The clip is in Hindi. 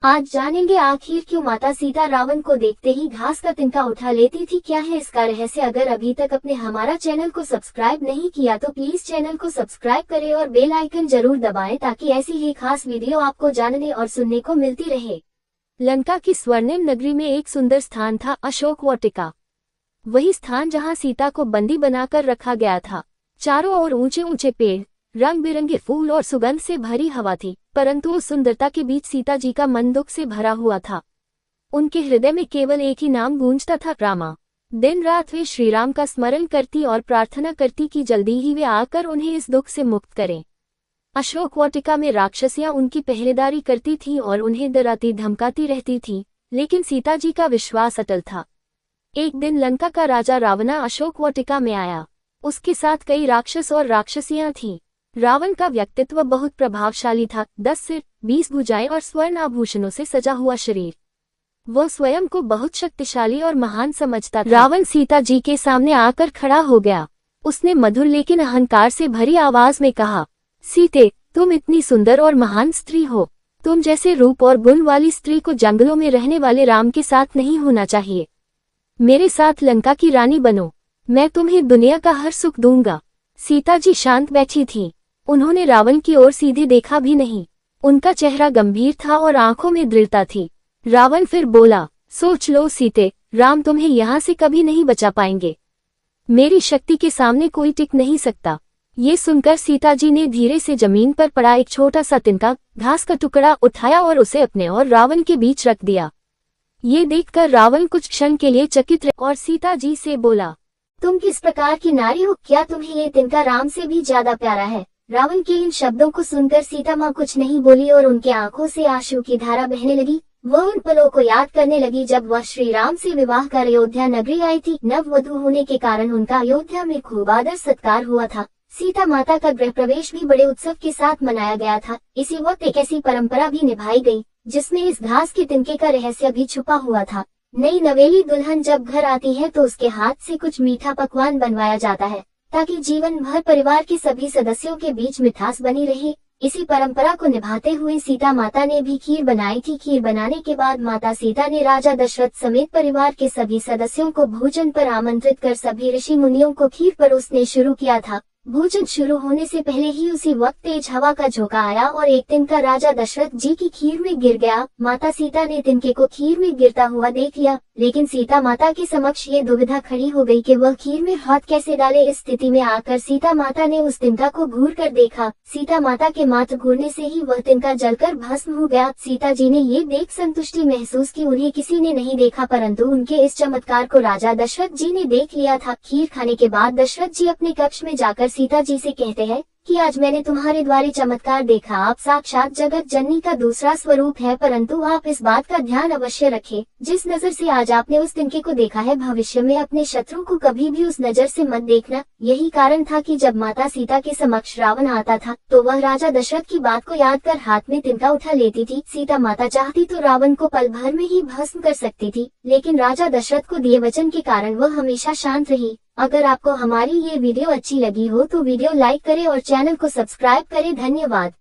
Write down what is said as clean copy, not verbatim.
आज जानेंगे आखिर क्यों माता सीता रावण को देखते ही घास का तिनका उठा लेती थी। क्या है इसका रहस्य? अगर अभी तक अपने हमारा चैनल को सब्सक्राइब नहीं किया तो प्लीज चैनल को सब्सक्राइब करें और बेल आइकन जरूर दबाएं ताकि ऐसी ही खास वीडियो आपको जानने और सुनने को मिलती रहे। लंका की स्वर्णिम नगरी में एक सुंदर स्थान था, अशोक वाटिका। वही स्थान जहाँ सीता को बंदी बनाकर रखा गया था। चारों ओर ऊंचे ऊंचे पेड़, रंग बिरंगे फूल और सुगंध से भरी हवा थी, परंतु उस सुंदरता के बीच सीता जी का मन दुख से भरा हुआ था। उनके हृदय में केवल एक ही नाम गूंजता था, रामा। दिन रात वे श्रीराम का स्मरण करती और प्रार्थना करती कि जल्दी ही वे आकर उन्हें इस दुख से मुक्त करें। अशोक वाटिका में राक्षसियां उनकी पहरेदारी करती थीं और उन्हें डराती धमकाती रहती थीं, लेकिन सीता जी का विश्वास अटल था। एक दिन लंका का राजा रावणा अशोक वाटिका में आया। उसके साथ कई राक्षस और राक्षसियां थीं। रावण का व्यक्तित्व बहुत प्रभावशाली था, 10 सिर, 20 भुजाएं और स्वर्ण आभूषणों से सजा हुआ शरीर। वो स्वयं को बहुत शक्तिशाली और महान समझता था। रावण सीता जी के सामने आकर खड़ा हो गया। उसने मधुर लेकिन अहंकार से भरी आवाज में कहा, सीते, तुम इतनी सुंदर और महान स्त्री हो। तुम जैसे रूप और गुण वाली स्त्री को जंगलों में रहने वाले राम के साथ नहीं होना चाहिए। मेरे साथ लंका की रानी बनो, मैं तुम्हें दुनिया का हर सुख दूंगा। सीता जी शांत बैठी थीं। उन्होंने रावण की ओर सीधे देखा भी नहीं। उनका चेहरा गंभीर था और आंखों में दृढ़ता थी। रावण फिर बोला, सोच लो सीते, राम तुम्हें यहाँ से कभी नहीं बचा पाएंगे। मेरी शक्ति के सामने कोई टिक नहीं सकता। ये सुनकर सीता जी ने धीरे से जमीन पर पड़ा एक छोटा सा तिनका, घास का टुकड़ा उठाया और उसे अपने और रावण के बीच रख दिया। ये देखकर रावण कुछ क्षण के लिए चकित रहा और सीता जी से बोला, तुम किस प्रकार की नारी हो? क्या तुम्हें ये तिनका राम से भी ज्यादा प्यारा है? रावण के इन शब्दों को सुनकर सीता माँ कुछ नहीं बोली और उनके आंखों से आंसू की धारा बहने लगी। वह उन पलों को याद करने लगी जब वह श्री राम से विवाह कर अयोध्या नगरी आई थी। नववधू होने के कारण उनका अयोध्या में खूब आदर सत्कार हुआ था। सीता माता का गृह प्रवेश भी बड़े उत्सव के साथ मनाया गया था। इसी वक्त एक ऐसी परंपरा भी निभाई गई जिसमें इस घास के तिनके का रहस्य भी छुपा हुआ था। नई नवेली दुल्हन जब घर आती है तो उसके हाथ से कुछ मीठा पकवान बनवाया जाता है ताकि जीवन भर परिवार के सभी सदस्यों के बीच मिठास बनी रहे। इसी परंपरा को निभाते हुए सीता माता ने भी खीर बनाई थी। खीर बनाने के बाद माता सीता ने राजा दशरथ समेत परिवार के सभी सदस्यों को भोजन पर आमंत्रित कर सभी ऋषि मुनियों को खीर परोसने शुरू किया था। भोजन शुरू होने से पहले ही उसी वक्त तेज हवा का झोंका आया और एक तिनका राजा दशरथ जी की खीर में गिर गया। माता सीता ने तिनके को खीर में गिरता हुआ देख लिया, लेकिन सीता माता के समक्ष ये दुविधा खड़ी हो गई कि वह खीर में हाथ कैसे डाले। इस स्थिति में आकर सीता माता ने उस तिनका को घूर कर देखा। सीता माता के मात्र घूरने से ही वह तिनका जलकर भस्म हो गया। सीता जी ने ये देख संतुष्टि महसूस की। उन्हें किसी ने नहीं देखा, परंतु उनके इस चमत्कार को राजा दशरथ जी ने देख लिया था। खीर खाने के बाद दशरथ जी अपने कक्ष में जाकर सीता जी से कहते हैं कि आज मैंने तुम्हारे द्वारे चमत्कार देखा। आप साक्षात जगत जननी का दूसरा स्वरूप है, परंतु आप इस बात का ध्यान अवश्य रखें, जिस नजर से आज आपने उस तिनके को देखा है, भविष्य में अपने शत्रु को कभी भी उस नजर से मत देखना। यही कारण था कि जब माता सीता के समक्ष रावण आता था तो वह राजा दशरथ की बात को याद कर हाथ में तिनका उठा लेती थी। सीता माता चाहती तो रावण को पल भर में ही भस्म कर सकती थी, लेकिन राजा दशरथ को दिए वचन के कारण वह हमेशा शांत रही। अगर आपको हमारी ये वीडियो अच्छी लगी हो तो वीडियो लाइक करें और चैनल को सब्सक्राइब करें। धन्यवाद।